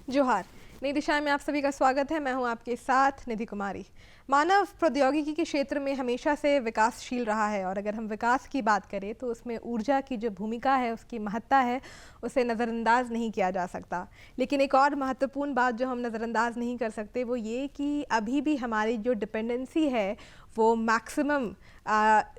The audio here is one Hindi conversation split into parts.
जोहार। नई दिशा में आप सभी का स्वागत है। मैं हूं आपके साथ निधि कुमारी। मानव प्रौद्योगिकी के क्षेत्र में हमेशा से विकासशील रहा है और अगर हम विकास की बात करें तो उसमें ऊर्जा की जो भूमिका है, उसकी महत्ता है, उसे नज़रअंदाज नहीं किया जा सकता। लेकिन एक और महत्वपूर्ण बात जो हम नज़रअंदाज नहीं कर सकते वो ये कि अभी भी हमारी जो डिपेंडेंसी है वो maximum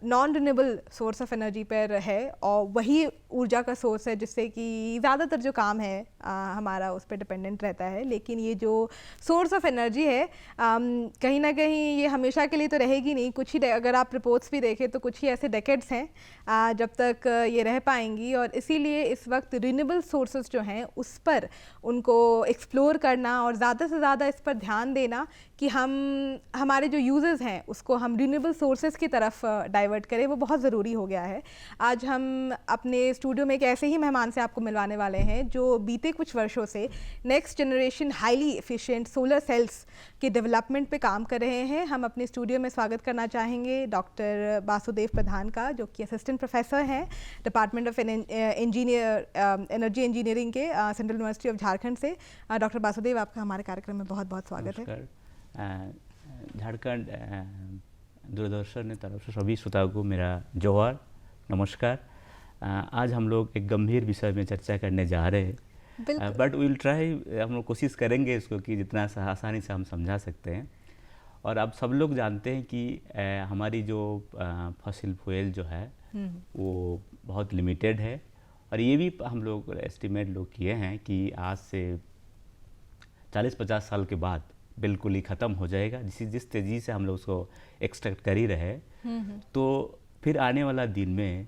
non renewable source of energy पर है और वही ऊर्जा का सोर्स है जिससे कि ज़्यादातर जो काम है हमारा उस पर डिपेंडेंट रहता है। लेकिन ये जो सोर्स ऑफ एनर्जी है कहीं ना कहीं ये हमेशा के लिए तो रहेगी नहीं। कुछ ही अगर आप रिपोर्ट्स भी देखें तो कुछ ही ऐसे डेकेड्स हैं जब तक ये रह पाएंगी और इसीलिए इस वक्त रिन्यूएबल सोर्सेज जो हैं उस पर उनको एक्सप्लोर करना और ज़्यादा से ज़्यादा इस पर ध्यान देना कि हमारे जो यूज़र्स हैं उसको हम रिन्यूएबल सोर्सेज की तरफ डाइवर्ट करें, वो बहुत ज़रूरी हो गया है। आज हम अपने स्टूडियो में एक ऐसे ही मेहमान से आपको मिलवाने वाले हैं जो बीते कुछ वर्षों से next generation highly efficient solar cells के डेवलपमेंट पे काम कर रहे हैं। हम अपने स्टूडियो में स्वागत करना चाहेंगे डॉक्टर वासुदेव प्रधान का, जो कि असिस्टेंट प्रोफेसर हैं डिपार्टमेंट ऑफ एनर्जी इंजीनियरिंग के सेंट्रल यूनिवर्सिटी ऑफ झारखंड से। डॉक्टर वासुदेव, आपका हमारे कार्यक्रम में बहुत बहुत स्वागत है। झारखंड दूरदर्शन तरफ से सभी श्रोताओं को मेरा जोहार, नमस्कार। आज हम लोग एक गंभीर विषय में चर्चा करने जा रहे हैं, बट विल ट्राई, हम लोग कोशिश करेंगे इसको कि जितना आसानी से हम समझा सकते हैं। और आप सब लोग जानते हैं कि हमारी जो फॉसिल फ्यूल जो है वो बहुत लिमिटेड है और ये भी हम लोग एस्टिमेट लोग किए हैं कि आज से 40-50 साल के बाद बिल्कुल ही ख़त्म हो जाएगा। जिस तेज़ी से हम लोग उसको एक्सट्रैक्ट कर ही रहे तो फिर आने वाला दिन में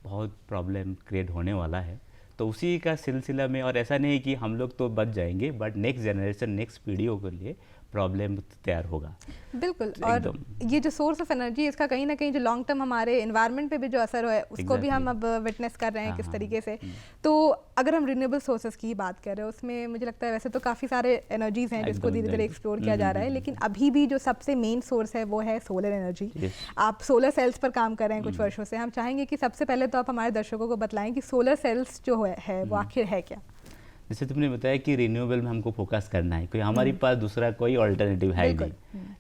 बहुत प्रॉब्लम क्रिएट होने वाला है। तो उसी का सिलसिला में, और ऐसा नहीं कि हम लोग तो बच जाएंगे बट नेक्स्ट जनरेशन, नेक्स्ट पीढ़ियों के लिए प्रॉब्लम तैयार होगा। बिल्कुल। और ये जो सोर्स ऑफ एनर्जी, इसका कहीं ना कहीं जो लॉन्ग टर्म हमारे एनवायरनमेंट पे भी जो असर है उसको भी हम अब विटनेस कर रहे हैं किस तरीके से। तो अगर हम रिन्यूएबल सोर्सेज की बात कर रहे हैं उसमें मुझे लगता है वैसे तो काफ़ी सारे एनर्जीज हैं जिसको धीरे धीरे एक्सप्लोर किया जा रहा है, लेकिन अभी भी जो सबसे मेन सोर्स है वो है सोलर एनर्जी। आप सोलर सेल्स पर काम कर रहे हैं कुछ वर्षों से। हम चाहेंगे कि सबसे पहले तो आप हमारे दर्शकों को बतलाएं कि सोलर सेल्स जो है वो आखिर है क्या। जैसे तुमने बताया कि रिन्यूएबल में हमको फोकस करना है, कोई हमारे पास दूसरा कोई ऑल्टरनेटिव है नहीं।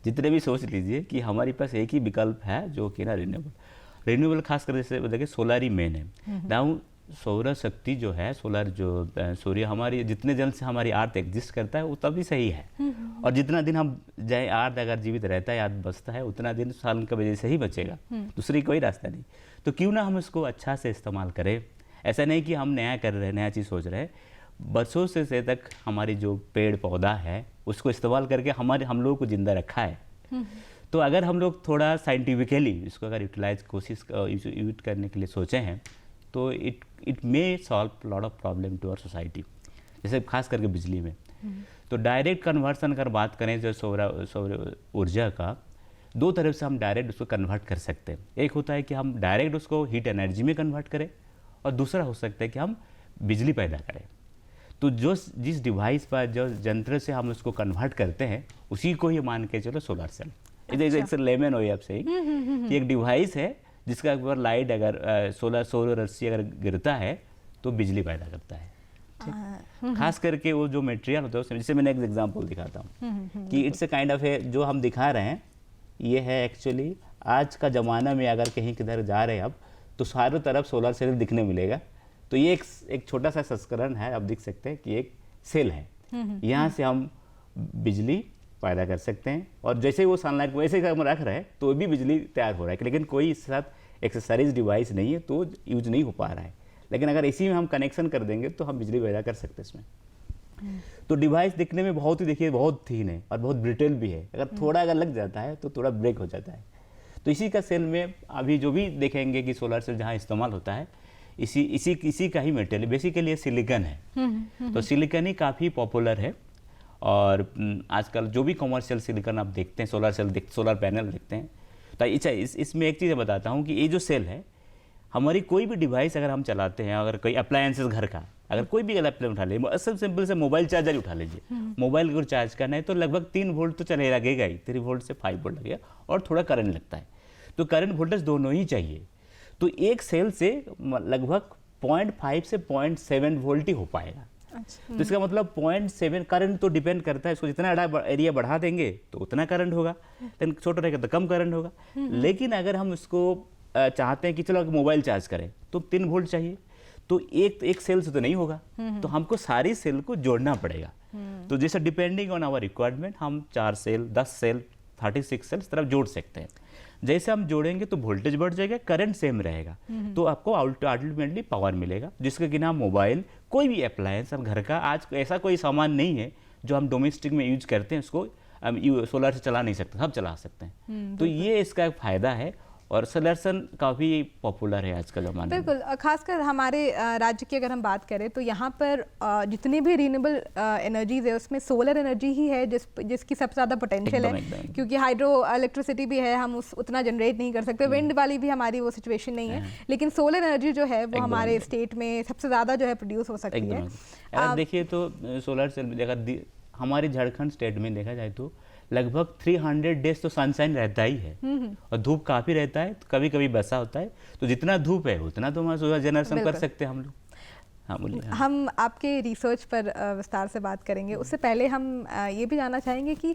जितने भी सोच लीजिए कि हमारे पास एक ही विकल्प है जो कि ना रिन्यूएबल खास कर जैसे देखिए सोलर ही मेन है। नाउ सौर शक्ति जो है, सोलर जो सूर्य हमारी जितने जन से हमारी अर्थ एग्जिस्ट करता है वो तभी सही है। और जितना दिन हम जाए अर्थ अगर जीवित रहता है, अर्थ बचता है, उतना दिन साल की वजह से ही बचेगा, दूसरी कोई रास्ता नहीं। तो क्यों ना हम इसको अच्छा से इस्तेमाल करें। ऐसा नहीं कि हम नया कर रहे हैं, नया चीज़ सोच रहे हैं। बरसों से तक हमारी जो पेड़ पौधा है उसको इस्तेमाल करके हम लोगों को ज़िंदा रखा है। तो अगर हम लोग थोड़ा साइंटिफिकली इसको अगर यूज करने के लिए सोचे हैं तो it may solve lot of problem to our society, जैसे खास करके बिजली में। तो डायरेक्ट कन्वर्सन अगर बात करें जो सौर ऊर्जा का, दो तरफ से हम डायरेक्ट उसको कन्वर्ट कर सकते हैं। एक होता है कि हम डायरेक्ट उसको हीट एनर्जी में कन्वर्ट करें और दूसरा हो सकता है कि हम बिजली पैदा करें। तो जिस डिवाइस पर, जो यंत्र से हम उसको कन्वर्ट करते हैं उसी को ही मान के चलो सोलर सेल। एक लेमन हो आपसे ही कि एक डिवाइस है जिसका ऊपर लाइट अगर सोलर रस्सी अगर गिरता है तो बिजली पैदा करता है। खास करके वो जो मटेरियल होता है उसमें, जैसे मैंने एक एग्जांपल दिखाता हूँ कि इट्स ए काइंड ऑफ है जो हम दिखा रहे हैं, ये है एक्चुअली आज का ज़माना में अगर कहीं किधर जा रहे हैं अब तो चारों तरफ सोलर सेल दिखने मिलेगा। तो ये एक छोटा सा संस्करण है, आप देख सकते हैं कि एक सेल है, यहाँ से हम बिजली पैदा कर सकते हैं और जैसे वो सनलाइट वैसे हम रख रहे हैं तो भी बिजली तैयार हो रहा है। लेकिन कोई इसके साथ एक्सेसरीज डिवाइस नहीं है तो यूज नहीं हो पा रहा है। लेकिन अगर इसी में हम कनेक्शन कर देंगे तो हम बिजली पैदा कर सकते हैं इसमें। तो डिवाइस दिखने में बहुत ही, देखिए, बहुत थीन है और बहुत ब्रिटेल भी है। अगर थोड़ा अगर लग जाता है तो थोड़ा ब्रेक हो जाता है। तो इसी का सेल में अभी जो भी देखेंगे कि सोलर सेल जहाँ इस्तेमाल होता है इसी का ही मटेरियल बेसिकली सिलिकॉन है। तो सिलिकॉन ही काफ़ी पॉपुलर है और आजकल जो भी कमर्शियल सिलिकॉन आप देखते हैं, सोलर पैनल देखते हैं। तो इसमें एक चीज़ बताता हूँ कि ये जो सेल है, हमारी कोई भी डिवाइस अगर हम चलाते हैं, अगर कोई अप्लायंसेस घर का, अगर कोई भी अप्लायंस उठा लीजिए, सब सिंपल से मोबाइल चार्जर उठा लीजिए। मोबाइल को चार्ज करना है तो लगभग 3 वोल्ट तो चले लगेगा ही, 3 वोल्ट से 5 वोल्ट लगेगा और थोड़ा करंट लगता है। तो करंट वोल्टेज दोनों ही चाहिए। तो एक सेल से लगभग 0.5 से 0.7 वोल्ट ही हो पाएगा। तो इसका मतलब 0.7 करंट तो डिपेंड करता है, इसको जितना एरिया बढ़ा देंगे तो उतना करंट होगा, लेकिन छोटा रहेगा तो कम करंट होगा। लेकिन अगर हम इसको चाहते हैं कि चलो मोबाइल चार्ज करें तो 3 वोल्ट चाहिए, तो एक सेल से तो नहीं होगा, तो हमको सारी सेल को जोड़ना पड़ेगा। तो जैसे डिपेंडिंग ऑन आवर रिक्वायरमेंट हम 4 सेल, 10 सेल, 36 सेल इस तरफ जोड़ सकते हैं। जैसे हम जोड़ेंगे तो वोल्टेज बढ़ जाएगा, करंट सेम रहेगा, तो आपको अल्टीमेटली पावर मिलेगा, जिसके बिना मोबाइल कोई भी अप्लायंस हम घर का, आज ऐसा कोई सामान नहीं है जो हम डोमेस्टिक में यूज करते हैं उसको हम सोलर से चला नहीं सकते, सब चला सकते हैं। तो ये इसका एक फायदा है और सोलर सेल काफ़ी पॉपुलर है आजकल ज़माने में। बिल्कुल, खासकर हमारे राज्य की अगर हम बात करें तो यहाँ पर जितनी भी रीनेबल एनर्जीज है उसमें सोलर एनर्जी ही है जिसकी सबसे ज़्यादा पोटेंशियल है, क्योंकि हाइड्रो इलेक्ट्रिसिटी भी है, हम उतना जनरेट नहीं कर सकते, विंड वाली भी हमारी वो सिचुएशन नहीं है, लेकिन सोलर एनर्जी जो है वो हमारे स्टेट में सबसे ज़्यादा जो है प्रोड्यूस हो सकती है। अगर देखिए तो सोलर सेल अगर हमारे झारखंड स्टेट में देखा जाए तो लगभग 300 डेज तो सनशाइन रहता ही है और धूप काफ़ी रहता है, तो कभी कभी बसा होता है, तो जितना धूप है उतना तो हमारा सोलर जनरेशन कर सकते हैं हम लोग। हाँ बोलिए। हम आपके रिसर्च पर विस्तार से बात करेंगे, उससे पहले हम ये भी जानना चाहेंगे कि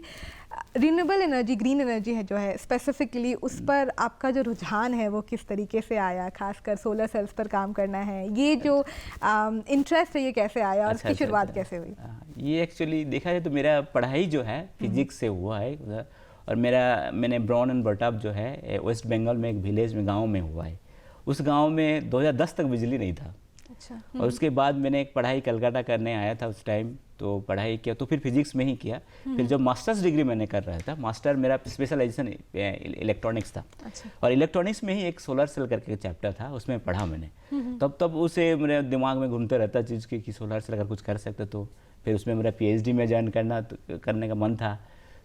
रिन्यूएबल एनर्जी, ग्रीन एनर्जी है जो है स्पेसिफिकली, उस पर आपका जो रुझान है वो किस तरीके से आया, खासकर सोलर सेल्स पर काम करना है, ये जो इंटरेस्ट है ये कैसे आया और इसकी शुरुआत कैसे हुई? ये एक्चुअली देखा जाए तो मेरा पढ़ाई जो है फिजिक्स से हुआ है, और मैंने ब्रॉन एंड बर्टअप जो है वेस्ट बंगाल में एक विलेज में गाँव में हुआ है। उस गाँव में 2010 तक बिजली नहीं था। अच्छा। और उसके बाद मैंने एक पढ़ाई कलकत्ता करने आया था उस टाइम, तो पढ़ाई किया, तो फिर फिजिक्स में ही किया। फिर जब मास्टर्स डिग्री मैंने कर रहा था, मास्टर मेरा स्पेशलाइजेशन इलेक्ट्रॉनिक्स था। अच्छा। और इलेक्ट्रॉनिक्स में ही एक सोलर सेल करके चैप्टर था, उसमें पढ़ा मैंने। तब उसे मेरे दिमाग में घूमते रहता चीज़ कि सोलर सेल अगर कुछ कर सकते तो। फिर उसमें मेरा PhD में ज्वाइन करने का मन था,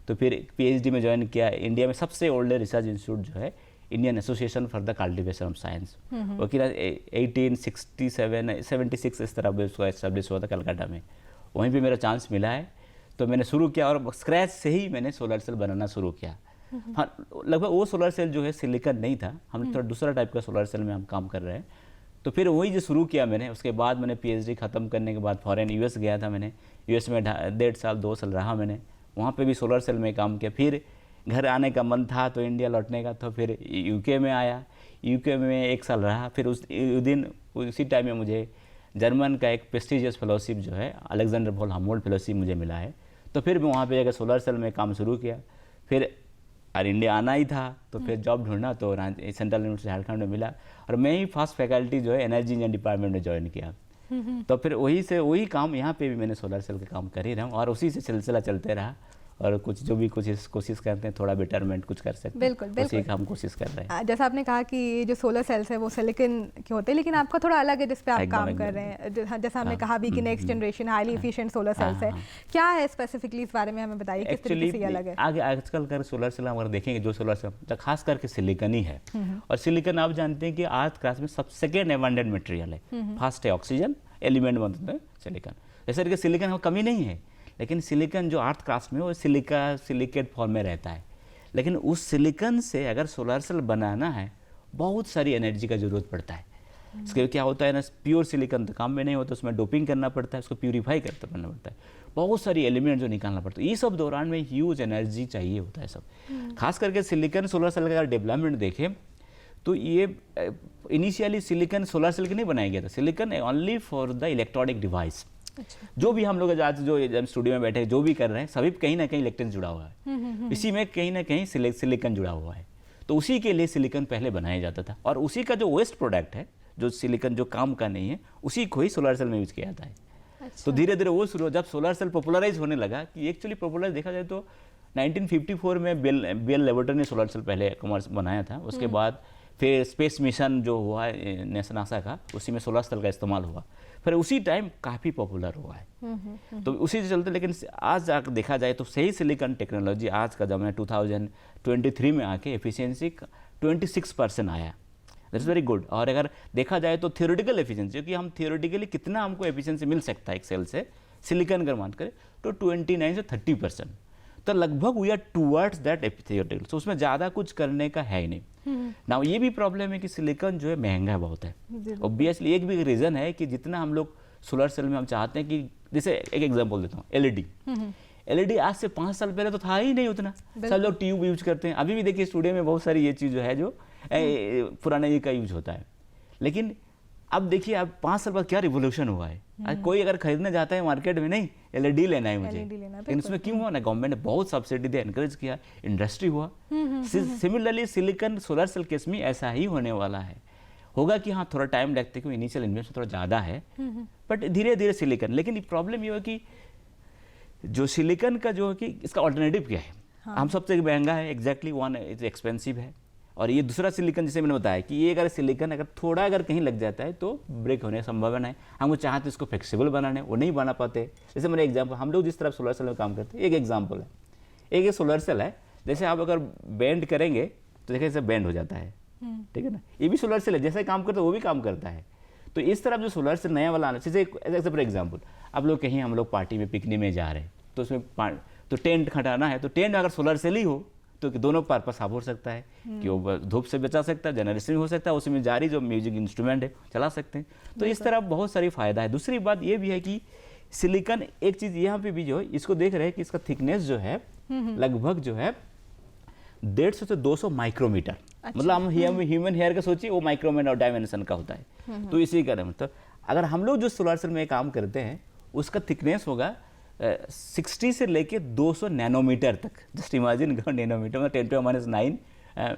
तो फिर PhD में ज्वाइन किया। इंडिया में सबसे ओल्ड रिसर्च इंस्टीट्यूट जो है Indian association for the cultivation of science, वो कि 1876 इस तरह उसको एस्टेब्लिश हुआ था कलकत्ता में, वहीं पे मेरा चांस मिला है। तो मैंने शुरू किया और स्क्रैच से ही मैंने सोलर सेल बनाना शुरू किया। हाँ, लगभग वो सोलर सेल जो है सिलिकॉन नहीं था, हम थोड़ा दूसरा टाइप का सोलर सेल में हम काम कर रहे हैं। तो फिर वही जो शुरू किया मैंने, उसके बाद मैंने PhD ख़त्म करने के बाद फॉरेन US गया था मैंने। US में 1.5 साल 2 साल रहा मैंने, वहाँ पे भी सोलर सेल में काम किया। फिर घर आने का मन था तो इंडिया लौटने का, तो फिर UK में आया, UK में 1 साल रहा। फिर उसी टाइम में मुझे जर्मन का एक प्रेस्टिजियस फेलोशिप जो है अलेक्जेंडर वॉन हम्बोल्ट फेलोशिप मुझे मिला है। तो फिर मैं वहाँ पे जाकर सोलर सेल में काम शुरू किया। फिर इंडिया आना ही था, तो फिर जॉब ढूंढना, तो सेंट्रल यूनिवर्सिटी झारखंड में मिला और मैं ही फर्स्ट फैकल्टी जो है एनर्जी इंजीनियरिंग डिपार्टमेंट में ज्वाइन किया। तो फिर वही काम यहाँ पे भी मैंने सोलर सेल का काम कर ही रहा हूँ और उसी से सिलसिला चलते रहा। और कुछ जो भी कोशिश करते हैं थोड़ा बेटरमेंट कुछ कर सकते हैं, बिल्कुल उसी का हम कोशिश कर रहे हैं। जैसा आपने कहा कि जो सोलर सेल्स है वो सिलिकॉन के होते हैं, लेकिन आपका थोड़ा अलग है जिस पे आप काम कर रहे हैं। जैसा हमने कहा भी कि next generation highly efficient solar cells है, क्या है स्पेसिफिकली इस बारे में हमें बताइए, किस तरीके से ये अलग है? आगे आजकल कर सोलर सेल अगर देखेंगे जो सोलर सेल खास करके सिलिकॉन ही है, और सिलिकॉन आप जानते हैं कि आज क्लास में सब सेकेंड एबंडेंट मटेरियल है। फर्स्ट है ऑक्सीजन एलिमेंट मतलब है सिलिकॉन। जैसे कि सिलिकॉन में कमी नहीं है, लेकिन सिलिकॉन जो अर्थ क्लास में वो सिलिकेट फॉर्म में रहता है। लेकिन उस सिलिकॉन से अगर सोलर सेल बनाना है बहुत सारी एनर्जी का ज़रूरत पड़ता है। इसके क्या होता है ना, प्योर सिलिकॉन तो काम में नहीं होता, उसमें डोपिंग करना पड़ता है, उसको प्यूरीफाई करना पड़ता है, बहुत सारी एलिमेंट जो निकालना पड़ता है। ये सब दौरान में ह्यूज एनर्जी चाहिए होता है सब। खास करके सिलिकॉन सोलर सेल का अगर डेवलपमेंट देखें तो ये इनिशियली सिलिकॉन सोलर सेल के नहीं बनाया गया था, silicon only for the electronic device. अच्छा। जो भी हम लोग आज जो स्टूडियो में बैठे जो भी कर रहे हैं सभी कहीं ना कहीं इलेक्ट्रॉनिक जुड़ा हुआ है, इसी में कहीं ना कहीं सिलिकॉन जुड़ा हुआ है। तो उसी के लिए सिलिकॉन पहले बनाया जाता था और उसी का जो वेस्ट प्रोडक्ट है जो सिलिकॉन जो काम का नहीं है उसी को ही सोलर सेल में यूज किया जाता है। अच्छा। तो धीरे धीरे वो शुरू जब सोलर सेल पॉपुलराइज होने लगा कि एक्चुअली पॉपुलराइज देखा जाए तो 1954 में बेल लेबोरेटरी ने सोलर सेल पहले कॉमर्स बनाया था। उसके बाद फिर स्पेस मिशन जो हुआ है नासा का, उसी में सोलर सेल का इस्तेमाल हुआ, फिर उसी टाइम काफ़ी पॉपुलर हुआ है। तो उसी से चलते, लेकिन आज देखा जाए तो सही सिलिकॉन टेक्नोलॉजी आज का जमाना 2023 में आके एफिशिएंसी 26% आया, दैट्स वेरी गुड। और अगर देखा जाए तो थियोरेटिकल एफिशिएंसी कि हम थियोरेटिकली कितना हमको एफिशिएंसी मिल सकता है एक सेल से सिलिकॉन अगर मान करें तो 29 से 30%, तो लगभग we are towards that theoretical. तो उसमें ज़्यादा कुछ करने का है ही नहीं। ना ये भी प्रॉब्लम है कि सिलिकॉन जो है महंगा बहुत है। ऑब्वियसली एक भी रीज़न है कि जितना हम लोग सोलर सेल में हम चाहते हैं कि जैसे एक एग्जांपल देता हूँ, एलईडी आज से 5 साल पहले तो था ही नहीं उतना, सब लोग ट्यूब यूज करते हैं। अभी भी देखिए स्टूडियो में बहुत सारी ये चीज़ जो है जो पुराने ये का यूज होता है। लेकिन अब देखिए अब 5 साल बाद क्या रिवोल्यूशन हुआ है। आज कोई अगर खरीदने जाता है मार्केट में, नहीं एलईडी लेना है मुझे, लेकिन इसमें क्यों हुआ ना, गवर्नमेंट ने बहुत सब्सिडी दिया, एनकरेज किया, इंडस्ट्री हुआ। Similarly silicon solar cell case में ऐसा ही होने वाला है। होगा कि हाँ थोड़ा टाइम लगता है क्योंकि इनिशियल इन्वेस्टमेंट थोड़ा ज़्यादा है, बट धीरे धीरे सिलिकॉन। लेकिन प्रॉब्लम ये है कि जो सिलिकॉन का जो है कि इसका ऑल्टरनेटिव क्या है। हम सबसे महंगा है, एग्जैक्टली वन इज एक्सपेंसिव है, और ये दूसरा सिलिकॉन जैसे मैंने बताया कि ये अगर सिलिकॉन अगर थोड़ा अगर कहीं लग जाता है तो ब्रेक होने की संभावना है। हमको चाहते इसको फ्लेक्सिबल बनाना है, वो नहीं बना पाते। जैसे मैंने एग्जांपल, हम लोग जिस तरह सोलर सेल में काम करते हैं, एक एग्जांपल है, एक सोलर सेल है, जैसे आप अगर बेंड करेंगे तो देखिए जैसे बेंड हो जाता है, ठीक है ना। ये भी सोलर सेल है, जैसे काम करता है वो भी काम करता है। तो इस तरफ जो सोलर सेल नया वाला आना, जैसे फॉर एग्जाम्पल आप लोग कहीं हम लोग पार्टी में पिकनिक में जा रहे हैं तो उसमें तो टेंट खटाना है, तो टेंट अगर सोलर सेल ही हो तो दोनों पर्पस आप हो सकता है कि वो धूप से बचा सकता है, जनरेशन हो सकता है, उसमें जारी जो म्यूजिक इंस्ट्रूमेंट है चला सकते हैं। तो इस तरह बहुत सारी फायदा है। दूसरी बात ये भी है कि सिलिकॉन एक चीज़ यहाँ पे भी जो है इसको देख रहे हैं कि इसका थिकनेस जो है लगभग जो है 150 से 200 माइक्रोमीटर। मतलब हम ह्यूमन हेयर का सोचिए वो माइक्रोमीटर डायमेंशन का होता है। तो इसी का मतलब अगर हम लोग जो सोलर सेल में काम करते हैं उसका थिकनेस होगा 60 से लेके 200 नैनोमीटर तक। जस्ट इमेजिन करो, नैनोमीटर मतलब 10⁻⁹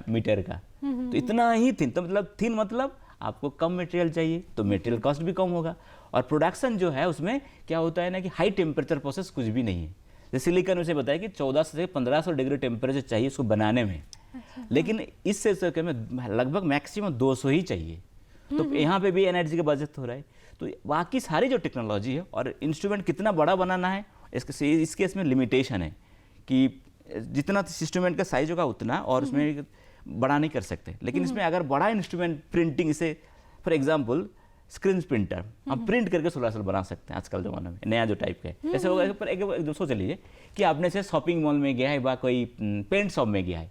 मीटर का। तो इतना ही थिन, तो मतलब थिन मतलब आपको कम मटेरियल चाहिए तो मटेरियल कॉस्ट भी कम होगा, और प्रोडक्शन जो है उसमें क्या होता है ना कि हाई टेम्परेचर प्रोसेस कुछ भी नहीं है। जैसे सिलिकॉन उसे बताया कि 1400 से 1500 डिग्री टेम्परेचर चाहिए उसको बनाने में, लेकिन इससे लगभग मैक्सिमम 200 ही चाहिए। तो यहाँ पे भी एनर्जी का बचत हो रहा है। तो बाकी सारी जो टेक्नोलॉजी है और इंस्ट्रूमेंट कितना बड़ा बनाना है इस केस में लिमिटेशन है कि जितना इंस्ट्रूमेंट का साइज होगा उतना, और उसमें बड़ा नहीं कर सकते। लेकिन इसमें अगर बड़ा इंस्ट्रूमेंट प्रिंटिंग, इसे फॉर एग्जांपल स्क्रीन प्रिंटर, हम प्रिंट करके सोलर सेल बना सकते हैं आजकल ज़माने में, नया जो टाइप का है। जैसे होगा पर एक सोच लीजिए कि आपने से शॉपिंग मॉल में गया है या कोई पेंट शॉप में गया है,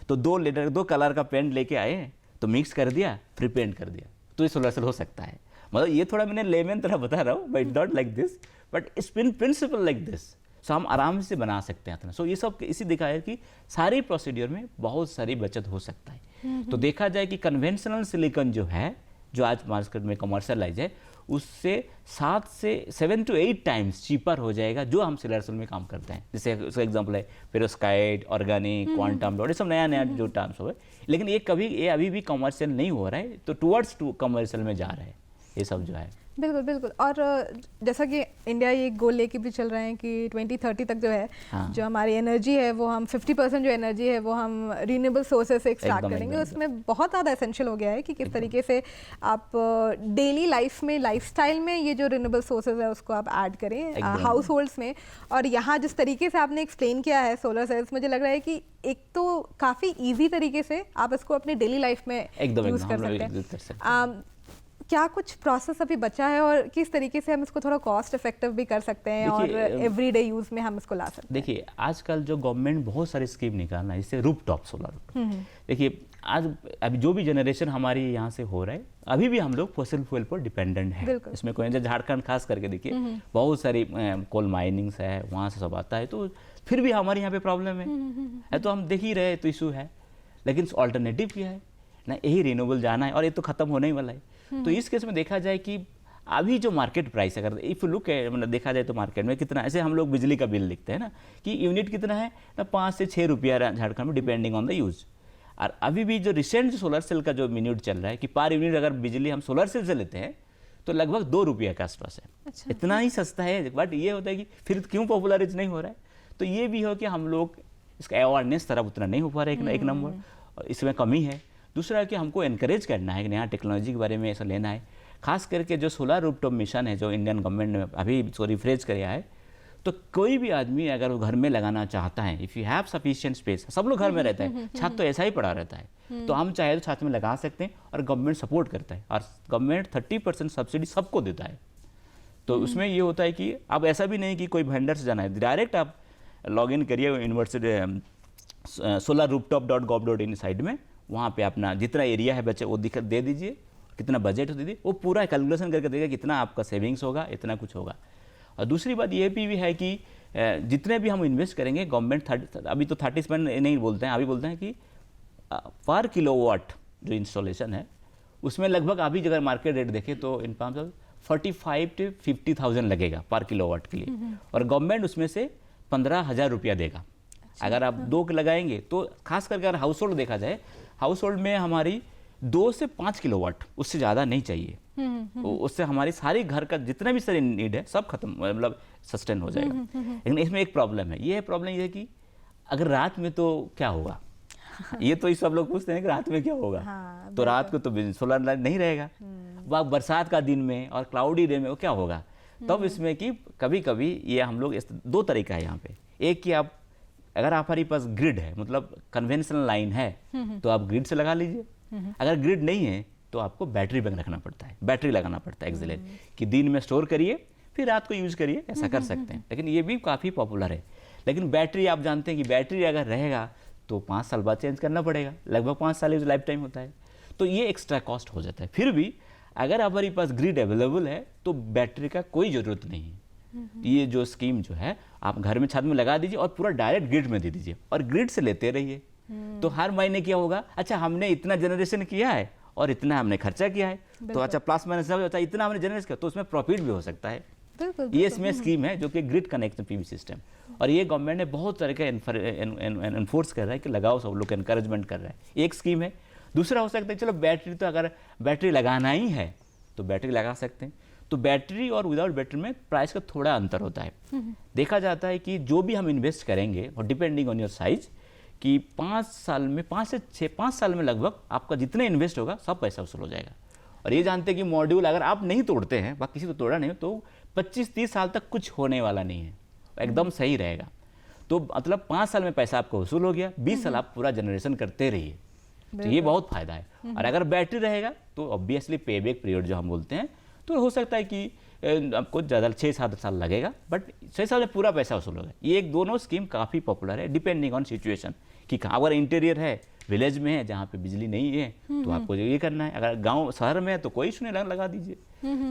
तो 2 कलर का पेंट लेके आए तो मिक्स कर दिया, फिर पेंट कर दिया, तो ये सोलर सेल हो सकता है। मतलब ये थोड़ा मैंने लेमन तरह बता रहा हूँ, but not like this, but it's principle like this. So हम आराम से बना सकते हैं। सो ये सब इसी दिखाया कि सारी प्रोसीड्यूर में बहुत सारी बचत हो सकता है। तो देखा जाए कि कन्वेंशनल सिलिकॉन जो है, जो आज मार्केट में कमर्शियलाइज है, उससे 7 to 8 टाइम्स चीपर हो जाएगा जो हम सोलर सेल में काम करते हैं। जैसे उसका एग्जांपल है पेरोस्काइट, ऑर्गेनिक, क्वांटम डॉट, ये सब नया नया जो टर्म्स हो गए। लेकिन ये अभी भी कमर्शियल नहीं हो रहा है, तो टुवर्ड्स कमर्शियल में जा रहा है ये सब जो है। बिल्कुल बिल्कुल। और जैसा कि इंडिया ये गोल लेके भी चल रहे हैं कि 2030 तक जो है, जो हमारी एनर्जी है वो हम 50% जो एनर्जी है वो हम रीन्यूएबल सोर्सेज से एक्सट्रैक्ट करेंगे। उसमें बहुत ज़्यादा एसेंशियल हो गया है कि किस तरीके से आप डेली लाइफ में, लाइफस्टाइल में ये जो रीन्यूएबल सोर्सेज है उसको आप ऐड करें हाउस होल्ड्स में। और यहाँ जिस तरीके से आपने एक्सप्लेन किया है सोलर सेल्स, मुझे लग रहा है कि एक तो काफ़ी ईजी तरीके से आप इसको अपनी डेली लाइफ में यूज़ कर सकते हैं। क्या कुछ प्रोसेस अभी बचा है और किस तरीके से हम इसको थोड़ा कॉस्ट इफेक्टिव भी कर सकते हैं और एवरीडे यूज में हम इसको ला सकते हैं? देखिए आजकल जो गवर्नमेंट बहुत सारी स्कीम निकालना है, इससे रूफटॉप सोलर। देखिए आज अभी जो भी जनरेशन हमारी यहाँ से हो रहा है, अभी भी हम लोग फॉसिल फ्यूल पर डिपेंडेंट है। इसमें कोई झारखंड खास करके देखिए बहुत सारी कोल माइनिंग्स है, वहाँ से सब आता है, तो फिर भी हमारे यहाँ पे प्रॉब्लम है। तो हम देख ही रहे तो इशू है, लेकिन ऑल्टरनेटिव क्या है ना, यही रिन्यूएबल जाना है और ये तो खत्म होने ही वाला है। तो इस केस में देखा जाए कि अभी जो मार्केट प्राइस अगर इफ लुक है, मतलब देखा जाए तो मार्केट में कितना, ऐसे हम लोग बिजली का बिल लिखते हैं ना कि यूनिट कितना है ना, 5 से 6 रुपया झारखंड में डिपेंडिंग ऑन द यूज। और अभी भी जो रिसेंट सोलर सेल का जो मिनट चल रहा है कि पर यूनिट अगर बिजली हम सोलर सेल से लेते हैं तो लगभग 2 रुपये के आसपास है। अच्छा। इतना ही सस्ता है। बट ये होता है कि फिर क्यों पॉपुलराइज नहीं हो रहा है, तो ये भी हो कि हम लोग इसका अवेयरनेस तरफ उतना नहीं हो पा रहा है, एक नंबर इसमें कमी है। दूसरा है कि हमको एनकरेज करना है कि नया टेक्नोलॉजी के बारे में ऐसा लेना है। खास करके जो सोलर रूफटॉप मिशन है जो इंडियन गवर्नमेंट ने अभी इसको रिफ्रेश किया है, तो कोई भी आदमी अगर वो घर में लगाना चाहता है, if you have sufficient space, सब लोग घर में रहता है, छत तो ऐसा ही पड़ा रहता है, तो हम चाहे तो छत में लगा सकते हैं और गवर्नमेंट सपोर्ट करता है और गवर्नमेंट 30% सब्सिडी सबको देता है। तो उसमें ये होता है कि अब ऐसा भी नहीं कि कोई वेंडर से जाना है, डायरेक्ट आप लॉग इन करिए यूनिवर्सिटी solarrooftop.gov.in साइड में, वहाँ पे अपना जितना एरिया है बच्चे वो दे दीजिए, कितना बजट हो दीदी, वो पूरा कैलकुलेशन करके देगा कितना आपका सेविंग्स होगा, इतना कुछ होगा। और दूसरी बात ये भी है कि जितने भी हम इन्वेस्ट करेंगे गवर्नमेंट अभी तो 30% नहीं बोलते हैं, अभी बोलते हैं कि पर किलोवाट जो इंस्टॉलेशन है उसमें लगभग अभी अगर मार्केट रेट देखें तो इन 45 to 50,000 लगेगा पर किलोवाट के लिए, और गवर्नमेंट उसमें से 15,000 रुपया देगा। अगर आप 2 लगाएंगे तो खास करके अगर हाउस होल्ड देखा जाए, हाउस होल्ड में हमारी 2 से 5 किलोवाट, उससे ज़्यादा नहीं चाहिए। उससे हमारी सारी घर का जितना भी सारी नीड है सब खत्म, मतलब सस्टेन हो जाएगा। लेकिन इसमें एक प्रॉब्लम है, ये प्रॉब्लम ये है कि अगर रात में तो क्या होगा, ये तो सब लोग पूछते हैं कि रात में क्या होगा। हाँ, तो रात को तो सोलर लाइट नहीं रहेगा, वह बरसात का दिन में और क्लाउडी डे में वो क्या होगा। तब इसमें कि कभी कभी ये हम लोग 2 तरीका है यहाँ पे, एक कि आप अगर हमारे पास ग्रिड है, मतलब कन्वेंशनल लाइन है, तो आप ग्रिड से लगा लीजिए। अगर ग्रिड नहीं है तो आपको बैटरी बैंक रखना पड़ता है, बैटरी लगाना पड़ता है एक्सिलेट, कि दिन में स्टोर करिए फिर रात को यूज करिए, ऐसा कर सकते हैं। लेकिन ये भी काफ़ी पॉपुलर है। लेकिन बैटरी आप जानते हैं कि बैटरी अगर रहेगा तो 5 साल बाद चेंज करना पड़ेगा, लगभग 5 साल लाइफ टाइम होता है, तो ये एक्स्ट्रा कॉस्ट हो जाता है। फिर भी अगर हमारे पास ग्रिड अवेलेबल है तो बैटरी का कोई ज़रूरत नहीं है। ये जो स्कीम जो है आप घर में छत में लगा दीजिए और पूरा डायरेक्ट ग्रिड में दे दीजिए और ग्रिड से लेते रहिए। तो हर महीने क्या होगा, अच्छा हमने इतना जनरेशन किया है और इतना हमने खर्चा किया है, तो अच्छा प्लस माइनस अच्छा इतना हमने जनरेट किया तो उसमें प्रॉफिट भी हो सकता है। ये इसमें स्कीम है जो कि ग्रिड कनेक्शन पीवी सिस्टम, और ये गवर्नमेंट ने बहुत तरह का एनफोर्स कर रहा है कि लगाओ, सब लोग एनकरेजमेंट कर रहा है, एक स्कीम है। दूसरा हो सकता है चलो बैटरी, तो अगर बैटरी लगाना ही है तो बैटरी लगा सकते हैं। तो बैटरी और विदाउट बैटरी में प्राइस का थोड़ा अंतर होता है। देखा जाता है कि जो भी हम इन्वेस्ट करेंगे और डिपेंडिंग ऑन योर साइज, कि 5 साल में 5 साल में लगभग आपका जितना इन्वेस्ट होगा सब पैसा वसूल हो जाएगा। और ये जानते हैं कि मॉड्यूल अगर आप नहीं तोड़ते हैं, बाकी किसी को तोड़ा नहीं हो, तो 25-30 साल तक कुछ होने वाला नहीं है, एकदम सही रहेगा। तो मतलब 5 साल में पैसा आपका वसूल हो गया, 20 साल आप पूरा जनरेशन करते रहिए, तो ये बहुत फायदा है। और अगर बैटरी रहेगा तो ऑब्वियसली पेबैक पीरियड जो हम बोलते हैं, तो हो सकता है कि आपको ज़्यादा 6-7 साल लगेगा, बट 6 साल में पूरा पैसा वसूल होगा। ये एक दोनों स्कीम काफ़ी पॉपुलर है डिपेंडिंग ऑन सिचुएशन, कि अगर इंटीरियर है, विलेज में है जहाँ पे बिजली नहीं है तो आपको ये करना है, अगर गांव शहर में है तो कोई इशू नहीं, लगा दीजिए।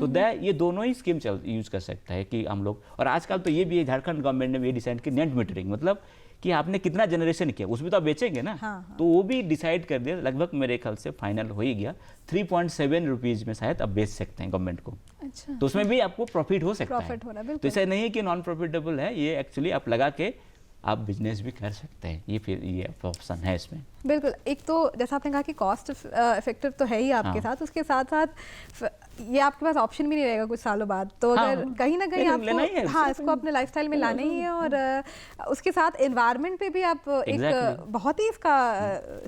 तो ये दोनों ही स्कीम यूज कर सकता है कि हम लोग। और आजकल तो ये भी है, झारखंड गवर्नमेंट ने भी डिसाइड की नेट मीटरिंग, मतलब कि आपने कितना जनरेशन किया उसमें तो आप बेचेंगे ना। हाँ। तो वो भी डिसाइड कर दिया, लगभग मेरे ख्याल से फाइनल हो ही गया, 3.7 रुपीज़ में शायद आप बेच सकते हैं गवर्नमेंट को। अच्छा। तो उसमें भी आपको प्रॉफिट हो सकता है। तो ऐसा नहीं है कि नॉन प्रॉफिटेबल है, ये एक्चुअली आप लगा के आप बिजनेस भी कर सकते हैं, ये फिर ये ऑप्शन है इसमें। बिल्कुल। एक तो जैसा आपने कहा कि कॉस्ट इफेक्टिव तो है ही आपके साथ, उसके साथ साथ ये आपके पास ऑप्शन भी नहीं रहेगा कुछ सालों बाद, तो अगर कहीं ना कहीं आपको इसको अपने लाइफस्टाइल में लाना ही है, और उसके साथ एनवायरनमेंट पे भी आप एक बहुत ही इसका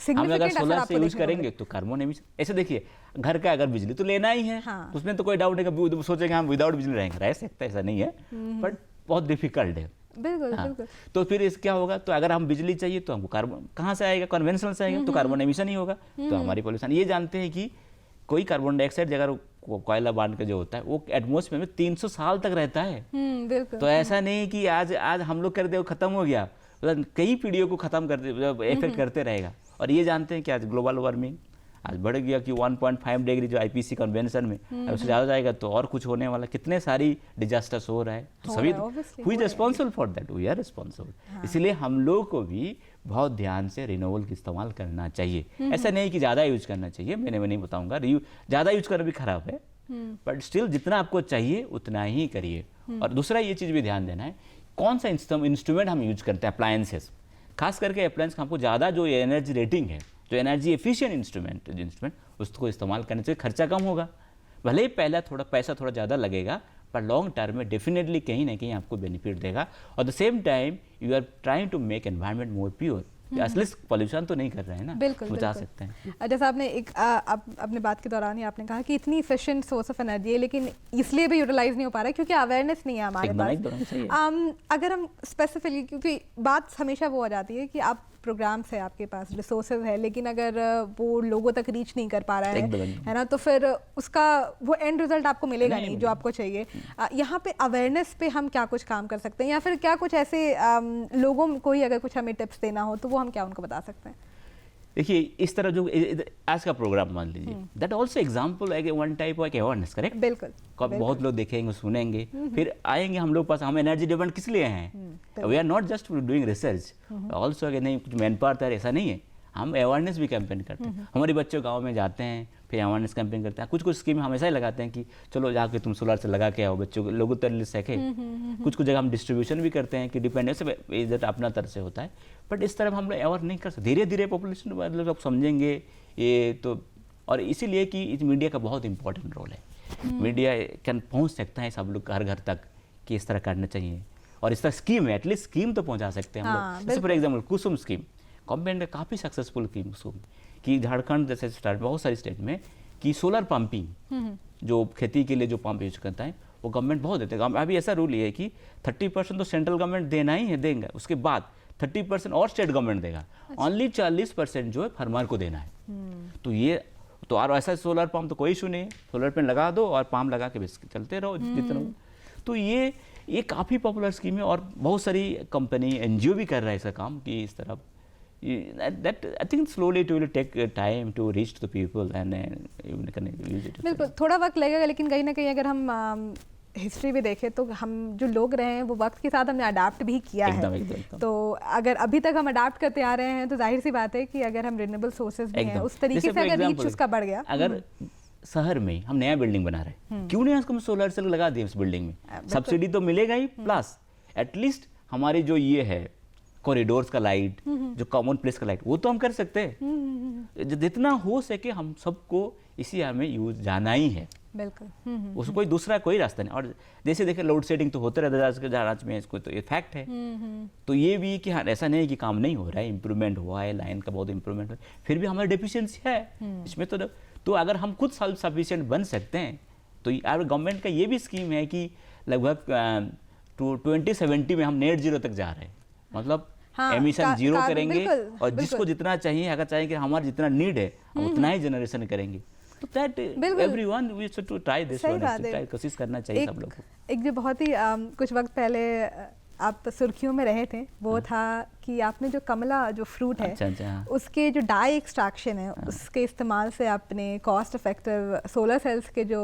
सिग्निफिकेंट असर आपको यूज करेंगे तो कार्बन एमिशन। ऐसे देखिए, घर का अगर बिजली तो लेना ही है, उसमें तो कोई डाउट नहीं, सोचेंगे हम विदाउट बिजली रहेंगे, रह सकते ऐसा नहीं है, बट बहुत डिफिकल्ट है। बिल्कुल। बिल्कुल। तो फिर इस क्या होगा, तो अगर हम बिजली चाहिए तो हमको कार्बन कहाँ से आएगा, कन्वेंशनल से आएगा, तो कार्बन एमिशन ही होगा, तो हमारी पॉल्यूशन। ये जानते हैं कि कोई कार्बन डाइऑक्साइड अगर कोयला बांध के जो होता है वो एटमॉस्फेयर में 300 साल तक रहता है। बिल्कुल। तो ऐसा नहीं कि आज हम लोग कर दे खत्म हो गया, मतलब कई पीढ़ियों को खत्म करते इफेक्ट करते रहेगा। और ये जानते हैं कि आज ग्लोबल वार्मिंग आज बढ़ गया कि 1.5 डिग्री जो IPCC कन्वेंशन में, उससे ज़्यादा जाएगा तो और कुछ होने वाला, कितने सारी डिजास्टर्स हो रहा है, तो सभी who is responsible for that, we are responsible. इसलिए हम लोग को भी बहुत ध्यान से रिन्यूएबल का इस्तेमाल करना चाहिए। ऐसा नहीं कि ज़्यादा यूज करना चाहिए, मैं नहीं बताऊंगा ज़्यादा यूज करना भी खराब है, बट स्टिल जितना आपको चाहिए उतना ही करिए। और दूसरा ये चीज़ भी ध्यान देना है, कौन सा इंस्ट्रूमेंट हम यूज करते हैं, अप्लायंसेस, खास करके अप्लायंस हमको ज़्यादा जो एनर्जी रेटिंग है, जो एनर्जी एफिशिएंट इंस्ट्रूमेंट उसको इस्तेमाल करने से खर्चा कम होगा। भले ही पहला थोड़ा पैसा थोड़ा ज़्यादा लगेगा, पर लॉन्ग टर्म में डेफिनेटली कहीं ना कहीं आपको बेनिफिट देगा। और the same time you are trying to make environment more pure. असली पॉल्यूशन तो नहीं कर रहे हैं ना, बिल्कुल बचा सकते हैं। जैसा आपने अपने बात के दौरान ही आपने कहा कि इतनी इफिशिएंट सोर्स ऑफ एनर्जी है, लेकिन इसलिए भी यूटिलाइज नहीं हो पा रहा है क्योंकि अवेयरनेस नहीं है हमारे पास। अगर हम स्पेसिफिकली, क्योंकि बात हमेशा वो आ जाती है कि आप प्रोग्राम्स है, आपके पास रिसोर्सेज है, लेकिन अगर वो लोगों तक रीच नहीं कर पा रहा है ना, तो फिर उसका वो एंड रिजल्ट आपको मिलेगा नहीं जो आपको चाहिए। यहाँ पे अवेयरनेस पे हम क्या कुछ काम कर सकते हैं, या फिर क्या कुछ ऐसे लोगों को ही अगर कुछ हमें टिप्स देना हो तो वो हम क्या उनको बता सकते हैं? देखिए इस तरह जो आज का प्रोग्राम मान लीजिए, दैट ऑल्सो एग्जाम्पल है one type of awareness, correct? बिल्कुल। बहुत लोग देखेंगे, सुनेंगे, फिर आएंगे हम लोग पास। हम एनर्जी डिपेंड किस लिए हैं? We are not just doing research, also नहीं कुछ मैन पावर तैयार, ऐसा नहीं है। हम अवेयरनेस भी कैंपेन करते हैं। हमारे बच्चे गांव में जाते हैं, फिर अवेयरनेस कैंपेन करते हैं। कुछ कुछ स्कीम हम ऐसा ही लगाते हैं कि चलो जाके तुम सोलर से लगा के आओ, बच्चों को लोगों तरह सीखे। कुछ कुछ जगह हम डिस्ट्रीब्यूशन भी करते हैं कि डिपेंडेंस इधर अपना तरह से होता है, बट इस तरह हम लोग अवेयर नहीं कर सकते। धीरे धीरे पॉपुलेशन वाले लोग समझेंगे ये तो, और इसीलिए कि इस मीडिया का बहुत इंपॉर्टेंट रोल है। मीडिया कैन पहुँच सकता है सब लोग घर घर तक कि इस तरह करना चाहिए, और इस तरह स्कीम है, एटलीस्ट स्कीम तो पहुँचा सकते हैं हम लोग। जैसे for example Kusum scheme government ने काफ़ी सक्सेसफुल की कुसुम, कि झारखंड जैसे स्टार्ट बहुत सारी स्टेट में कि सोलर पंपिंग जो खेती के लिए जो पंप यूज करता है वो गवर्नमेंट बहुत देते हैं। अभी ऐसा रूल ये है कि 30% तो सेंट्रल गवर्नमेंट देना ही है, देंगे, उसके बाद 30% और स्टेट गवर्नमेंट देगा। ओनली 40% जो है फार्मर को देना है। तो ये तो और ऐसा सोलर पंप तो कोई इशू नहीं है, सोलर पे लगा दो और पंप लगा के बस चलते रहो जितना। तो ये काफ़ी पॉपुलर स्कीम है, और बहुत सारी कंपनी NGO भी कर रहा है ऐसा काम कि इस तरह। That I think slowly it will take time to reach to the people and you can use it. बिल्कुल, थोड़ा वक्त लगेगा, लेकिन कहीं ना कहीं अगर हम हिस्ट्री भी देखें तो हम जो लोग रहे हैं वो वक्त के साथ हमने अडाप्ट भी किया है। तो अगर अभी तक हम अडाप्ट करते आ रहे हैं तो जाहिर सी बात है कि अगर हम रिन्यूएबल सोर्सेज में हैं उस तरीके से अगर रीच उसका बढ़ गया। अगर शहर में हम नया बिल्डिंग बना रहे हैं, क्यों नहीं उसको सोलर सेल लगा दिए उस बिल्डिंग में? सब्सिडी तो मिलेगा ही, प्लस एटलीस्ट हमारी जो ये है कॉरिडोर्स का लाइट, जो कॉमन प्लेस का लाइट, वो तो हम कर सकते हैं। जितना हो सके हम सबको इसी में यूज जाना ही है। बिल्कुल। उसको कोई दूसरा कोई रास्ता नहीं। और जैसे देखे लोड शेडिंग तो होते रहता है आज के जहाज में, इसको तो ये फैक्ट है। तो ये भी कि हाँ ऐसा नहीं है कि काम नहीं हो रहा है, इंप्रूवमेंट हुआ है, लाइन का बहुत इंप्रूवमेंट हुआ है, फिर भी हमारी डेफिशिएंसी है इसमें। तो अगर हम खुद सेल्फ सफिशिएंट बन सकते हैं तो गवर्नमेंट का ये भी स्कीम है कि लगभग 2070 में हम नेट जीरो तक जा रहे हैं, मतलब एमिशन जीरो करेंगे, और जिसको जितना चाहिए, अगर चाहिए कि हमारा जितना नीड है हम उतना ही जनरेशन करेंगे। तो that everyone we should to try this one, try कोशिश करना चाहिए सब लोग को। एक जो बहुत ही कुछ वक्त पहले आप सुर्खियों में रहे थे वो था कि आपने जो कमला जो फ्रूट है, अच्छा, उसके जो डाई एक्सट्रैक्शन है उसके इस्तेमाल से आपने कॉस्ट इफेक्टिव सोलर सेल्स के जो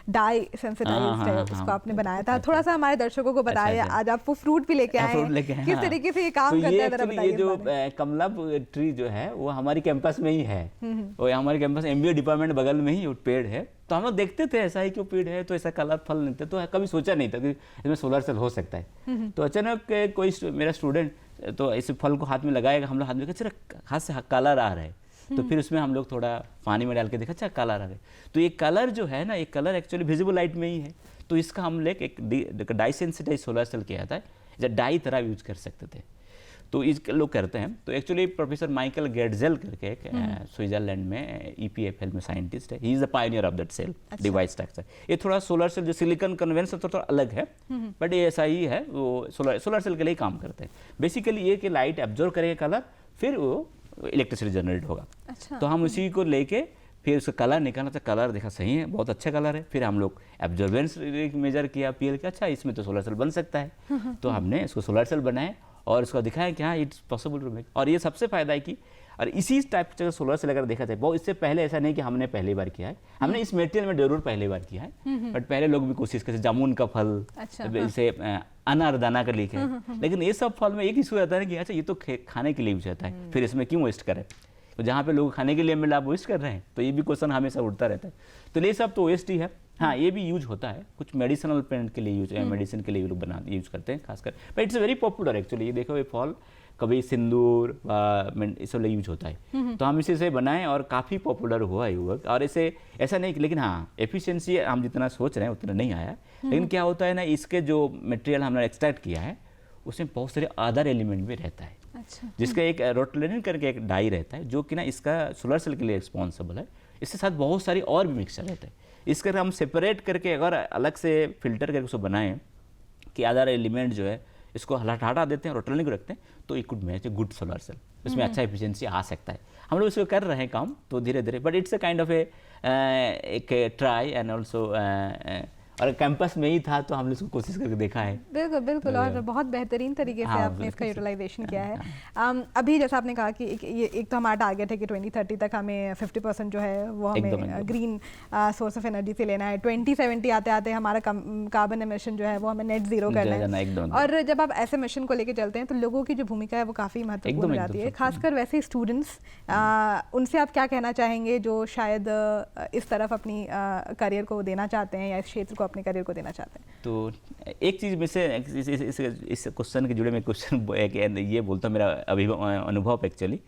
डाई सेंसिटाइज्ड है उसको आपने बनाया था। थोड़ा सा हमारे दर्शकों को बताइए, आज आप वो फ्रूट भी लेके आए हैं, किस तरीके से ये काम करता है जरा बताइए। ये जो कमला ट्री जो है वो हमारे कैंपस में ही है, वो हमारे कैंपस MBA डिपार्टमेंट बगल में ही पेड़ है। तो हम लोग देखते थे ऐसा ही क्यों पेड़ है, तो ऐसा कलर फल नहीं थे, तो कभी सोचा नहीं था कि इसमें सोलर सेल हो सकता है। तो अचानक कोई मेरा स्टूडेंट तो इस फल को हाथ में लगाएगा, हम लोग हाथ में चलो हाथ से कलर आ रहा है, तो फिर उसमें हम लोग थोड़ा पानी में डाल के देखा, अच्छा कलर आ रहा है। तो ये कलर जो है ना, ये कलर एक्चुअली विजिबल लाइट में ही है। तो इसका हम लोग एक डाई सेंसिटाइज सोलर सेल किया था, जब डाई तरह यूज कर सकते थे। तो इस लोग करते हैं। तो एक्चुअली प्रोफेसर माइकल गेटजेल करके एक स्विट्जरलैंड में EPFL में साइंटिस्ट है, he is the pioneer of that cell device structure. ये थोड़ा सोलर सेल जो सिलिकॉन कन्वेंशन थोड़ा अलग है, बट ये ऐसा ही है, वो सोलर सेल के लिए काम करते हैं। बेसिकली ये कि लाइट एब्जॉर्व करेगा कलर, फिर वो इलेक्ट्रिसिटी जनरेट होगा। अच्छा। तो हम उसी को लेके फिर उसका कलर निकालना था, कलर देखा सही है, बहुत अच्छा कलर है। फिर हम लोग एब्जॉर्बेंस मेजर किया PL का, अच्छा इसमें तो सोलर सेल बन सकता है। तो हमने इसको सोलर सेल बनाए और उसको दिखाया कि हाँ इट्स पॉसिबल टू मेक। और ये सबसे फायदा है कि और इसी टाइप से सोलर सेल अगर देखा जाए, बहुत इससे पहले ऐसा नहीं कि हमने पहली बार किया है, हमने इस मेटेरियल में जरूर पहली बार किया है, बट पहले लोग भी कोशिश करते जामुन का फल, जैसे अनारदाना का लिखे, लेकिन ये सब फल में एक इशू रहता है कि अच्छा ये तो खाने के लिए यूज होता है, फिर इसमें क्यों वेस्ट करें? तो जहाँ पे लोग खाने के लिए मिला आप वेस्ट कर रहे हैं, तो ये भी क्वेश्चन हमेशा उठता रहता है। तो ये सब तो वेस्ट ही है। हाँ ये भी यूज होता है, कुछ मेडिसिनल प्लांट के लिए यूज है, मेडिसिन के लिए लोग यूज करते हैं खासकर, but it's very popular actually. ये देखो ये फॉल कभी सिंदूर इस सब यूज होता है। तो हम इसी से बनाएं और काफ़ी पॉपुलर हुआ है वर्क। और इसे ऐसा नहीं, लेकिन हाँ एफिशिएंसी हम जितना सोच रहे हैं उतना नहीं आया। लेकिन क्या होता है ना, इसके जो मटेरियल हमने एक्सट्रैक्ट किया है उसमें बहुत सारे अदर एलिमेंट भी रहता है। अच्छा। जिसका एक रोटोलेनिन करके एक डाई रहता है जो कि ना इसका सोलर सेल के लिए रिस्पॉन्सिबल है। इसके साथ बहुत सारी और भी मिक्सचर रहता है। इसके हम सेपरेट करके अगर अलग से फिल्टर करके उसको बनाएं कि अदर एलिमेंट जो है इसको हटा देते हैं, रोटोलेनिन को रखते हैं, तो it could match a good solar cell. इसमें अच्छा एफिशिएंसी आ सकता है। हम लोग इसको कर रहे हैं काम, तो धीरे धीरे, but it's a kind of एक ट्राई एंड ऑल्सो और कैंपस में ही था तो हमने उसको कोशिश करके देखा है। बिल्कुल बिल्कुल, और बहुत बेहतरीन तरीके से हाँ, आपने इसका बिल्कुल। यूटिलाइजेशन किया है। अभी जैसा आपने कहा कि एक तो हमारा टारगेट है कि 2030 तक हमें 50% जो है वो एकदम, हमें एकदम। ग्रीन सोर्स ऑफ एनर्जी से लेना है। 2070 आते आते हमारा कार्बन एमिशन जो है वो हमें नेट जीरो करना जाना, है। एकदम, एकदम। और जब आप ऐसे मिशन को लेके चलते हैं तो लोगों की जो भूमिका है वो काफ़ी महत्वपूर्ण एकदम, हो एकदम, जाती है, सबसे खासकर वैसे स्टूडेंट्स। उनसे आप क्या कहना चाहेंगे जो शायद इस तरफ अपनी करियर को देना चाहते हैं या इस क्षेत्र को अपने करियर को देना चाहते हैं? तो एक चीज़ में से इस क्वेश्चन के जुड़े में क्वेश्चन ये बोलता हूँ, मेरा अनुभव एक्चुअली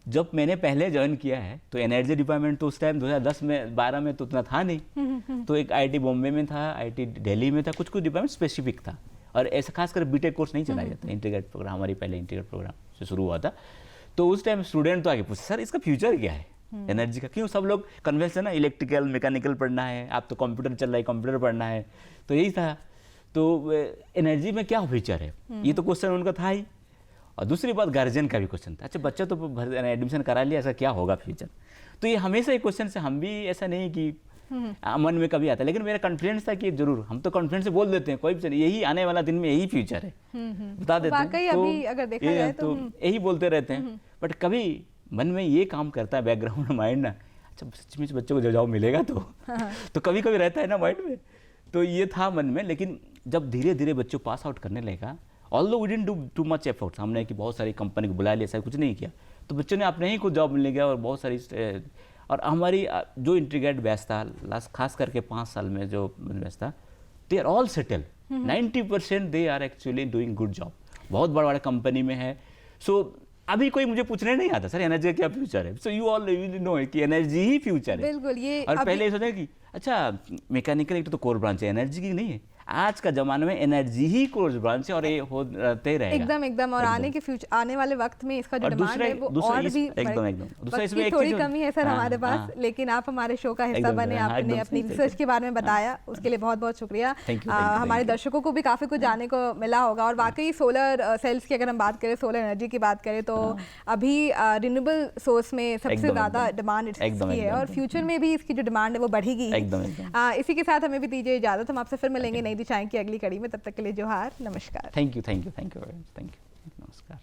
जब मैंने पहले ज्वाइन किया है तो एनर्जी डिपार्टमेंट तो उस टाइम 2010 में 12 में तो उतना था नहीं। तो एक आईटी बॉम्बे में था, आईटी दिल्ली में था, कुछ कुछ डिपार्टमेंट स्पेसिफिक था। और ऐसा खासकर बीटेक कोर्स नहीं चलाया जाता, इंटीग्रेटेड प्रोग्राम हमारी पहले इंटीग्रेटेड प्रोग्राम से शुरू हुआ था। तो उस टाइम स्टूडेंट तो आगे पूछे सर इसका फ्यूचर क्या है एनर्जी का, क्यों सब लोग कन्वेंशन है इलेक्ट्रिकल मैकेनिकल पढ़ना है, आप तो कंप्यूटर चल रहा है कंप्यूटर पढ़ना है, तो यही था। तो एनर्जी में क्या फ्यूचर है, ये तो क्वेश्चन उनका था ही। और दूसरी बात गार्जियन का भी क्वेश्चन था, अच्छा बच्चा तो एडमिशन करा लिया, ऐसा क्या होगा फ्यूचर। तो ये हमेशा एक क्वेश्चन से हम भी ऐसा नहीं कि मन में कभी आता, लेकिन मेरा कॉन्फिडेंस था कि जरूर हम तो कॉन्फिडेंस से बोल देते हैं कोई भी चलिए यही आने वाला दिन में यही फ्यूचर है, बता देते हैं। वाकई अभी अगर देखा जाए तो यही बोलते रहते हैं, बट कभी मन में ये काम करता है बैकग्राउंड माइंड ना, अच्छा सच में बच्चों को जॉब मिलेगा तो कभी कभी रहता है ना माइंड में। तो ये था मन में, लेकिन जब धीरे धीरे बच्चों पास आउट करने लगा, although we didn't do too much efforts, हमने कि बहुत सारी कंपनी को बुला लिया, ऐसा कुछ नहीं किया, तो बच्चों ने अपने ही को जॉब मिल गया। और बहुत सारी और हमारी जो इंटीग्रेटेड बैच था लास्ट खास करके 5 साल में जो बैच था, they are all settle, 90% they are actually doing good job, बहुत बड़ा बड़ा कंपनी में है। सो अभी कोई मुझे पूछने नहीं आता सर एनर्जी का क्या फ्यूचर है, सो यू ऑल नो कि एनर्जी ही फ्यूचर है। बिल्कुल, ये और पहले ये सोचा कि अच्छा मैकेनिकल एक तो कोर ब्रांच है, एनर्जी की नहीं है। आज का जमाने में एनर्जी ही कोर ब्रांच है और ये होते रहेगा एकदम एकदम। और आने वाले वक्त में इसका जो डिमांड है वो और भी एकदम एकदम। दूसरा इसमें एक थोड़ी चीज़ कमी है सर हमारे पास, लेकिन आप हमारे शो का हिस्सा बने, आपने अपनी रिसर्च के बारे में बताया, उसके लिए बहुत बहुत शुक्रिया। हमारे दर्शकों को भी काफ़ी कुछ जानने को मिला होगा। और वाकई सोलर सेल्स की अगर हम बात करें, सोलर एनर्जी की बात करें, तो अभी रिन्यूएबल सोर्स में सबसे ज़्यादा डिमांड इसकी है और फ्यूचर में भी इसकी जो डिमांड है वो बढ़ेगी। इसी के साथ हमें भी दीजिए इजाज़त, हम आपसे फिर मिलेंगे नई दिशाएं की अगली कड़ी में। तब तक के लिए जोहार, नमस्कार। थैंक यू, नमस्कार।